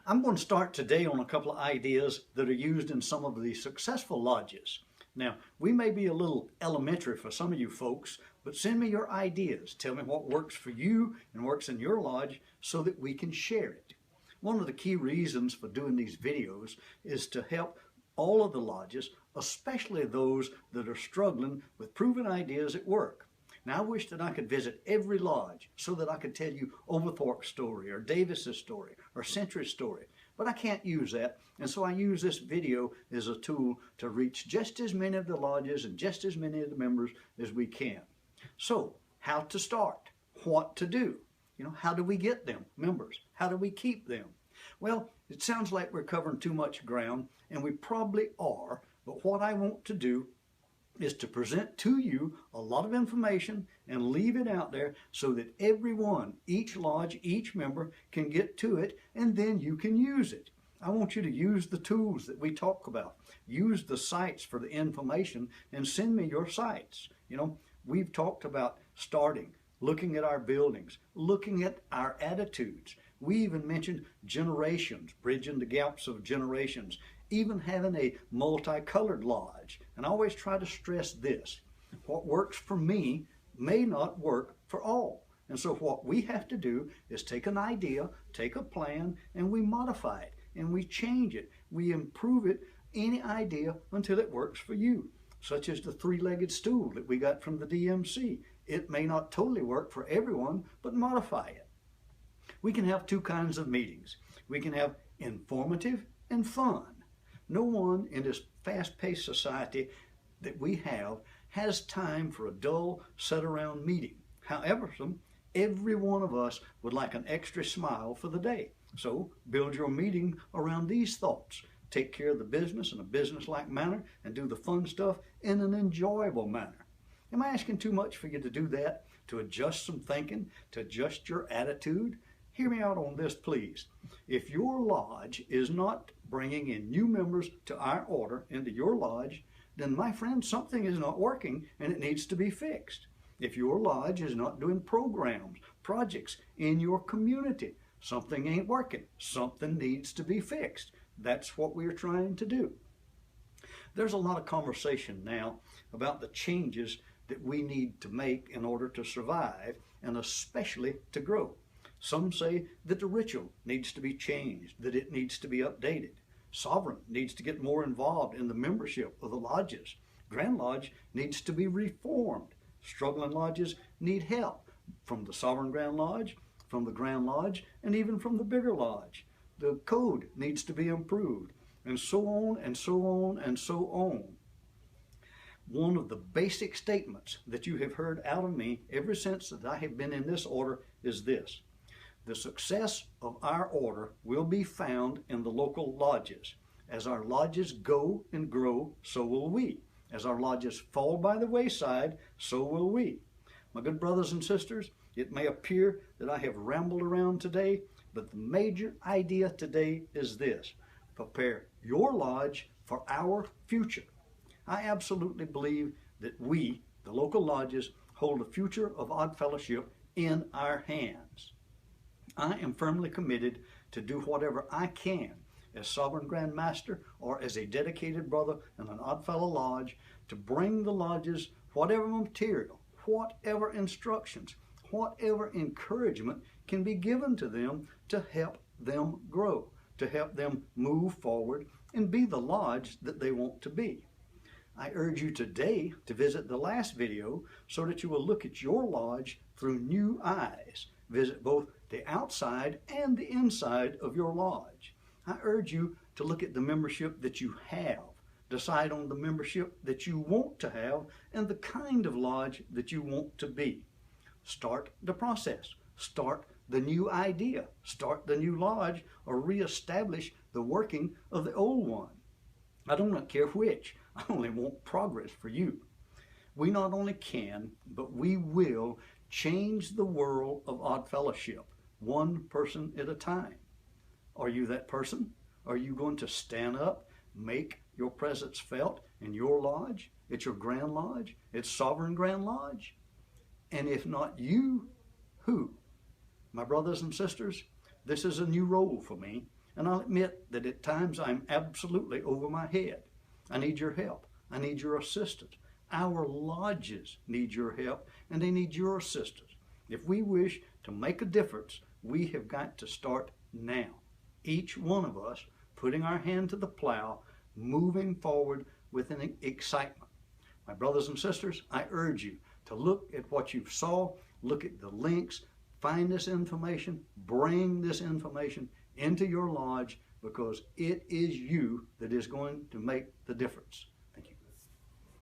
I'm going to start today on a couple of ideas that are used in some of the successful lodges. Now, we may be a little elementary for some of you folks, but send me your ideas. Tell me what works for you and works in your lodge so that we can share it. One of the key reasons for doing these videos is to help all of the lodges, especially those that are struggling with proven ideas at work. Now, I wish that I could visit every lodge so that I could tell you Overthorpe's story or Davis's story or Century's story, but I can't use that, and so I use this video as a tool to reach just as many of the lodges and just as many of the members as we can. So, how to start? What to do? How do we get them members? How do we keep them? Well, it sounds like we're covering too much ground, and we probably are, but what I want to do is to present to you a lot of information and leave it out there so that everyone, each lodge, each member can get to it, and then you can use it. I want you to use the tools that we talk about. Use the sites for the information and send me your sites. We've talked about starting, looking at our buildings, looking at our attitudes. We even mentioned generations, bridging the gaps of generations, even having a multicolored lodge. And I always try to stress this: what works for me may not work for all. And so what we have to do is take an idea, take a plan, and we modify it, and we change it. We improve it, any idea, until it works for you. Such as the three-legged stool that we got from the DMC. It may not totally work for everyone, but modify it. We can have two kinds of meetings. We can have informative and fun. No one in this fast-paced society that we have has time for a dull, sit-around meeting. However, every one of us would like an extra smile for the day. So build your meeting around these thoughts. Take care of the business in a business-like manner and do the fun stuff in an enjoyable manner. Am I asking too much for you to do that? To adjust some thinking? To adjust your attitude? Hear me out on this, please. If your lodge is not bringing in new members to our order into your lodge, then my friend, something is not working and it needs to be fixed. If your lodge is not doing programs, projects in your community, something ain't working. Something needs to be fixed. That's what we're trying to do. There's a lot of conversation now about the changes that we need to make in order to survive and especially to grow. Some say that the ritual needs to be changed, that it needs to be updated. Sovereign needs to get more involved in the membership of the lodges. Grand Lodge needs to be reformed. Struggling lodges need help from the Sovereign Grand Lodge, from the Grand Lodge, and even from the bigger lodge. The code needs to be improved, and so on and so on and so on. One of the basic statements that you have heard out of me ever since that I have been in this order is this: the success of our order will be found in the local lodges. As our lodges go and grow, so will we. As our lodges fall by the wayside, so will we. My good brothers and sisters, it may appear that I have rambled around today, but the major idea today is this: prepare your lodge for our future. I absolutely believe that we, the local lodges, hold the future of Odd Fellowship in our hands. I am firmly committed to do whatever I can as Sovereign Grand Master or as a dedicated brother in an Oddfellow Lodge to bring the lodges whatever material, whatever instructions, whatever encouragement can be given to them to help them grow, to help them move forward and be the lodge that they want to be. I urge you today to visit the last video so that you will look at your lodge through new eyes. Visit both the outside and the inside of your lodge. I urge you to look at the membership that you have, decide on the membership that you want to have, and the kind of lodge that you want to be. Start the process. Start the new idea. Start the new lodge, or reestablish the working of the old one. I do not care which. I only want progress for you. We not only can, but we will change the world of Odd Fellowship, one person at a time. Are you that person? Are you going to stand up, make your presence felt in your lodge, at your Grand Lodge, at Sovereign Grand Lodge? And if not you, who? My brothers and sisters, this is a new role for me. And I'll admit that at times I'm absolutely over my head. I need your help. I need your assistance. Our lodges need your help and they need your assistance. If we wish to make a difference, we have got to start now. Each one of us putting our hand to the plow, moving forward with an excitement. My brothers and sisters, I urge you to look at what you saw, look at the links, find this information, bring this information into your lodge, because it is you that is going to make the difference.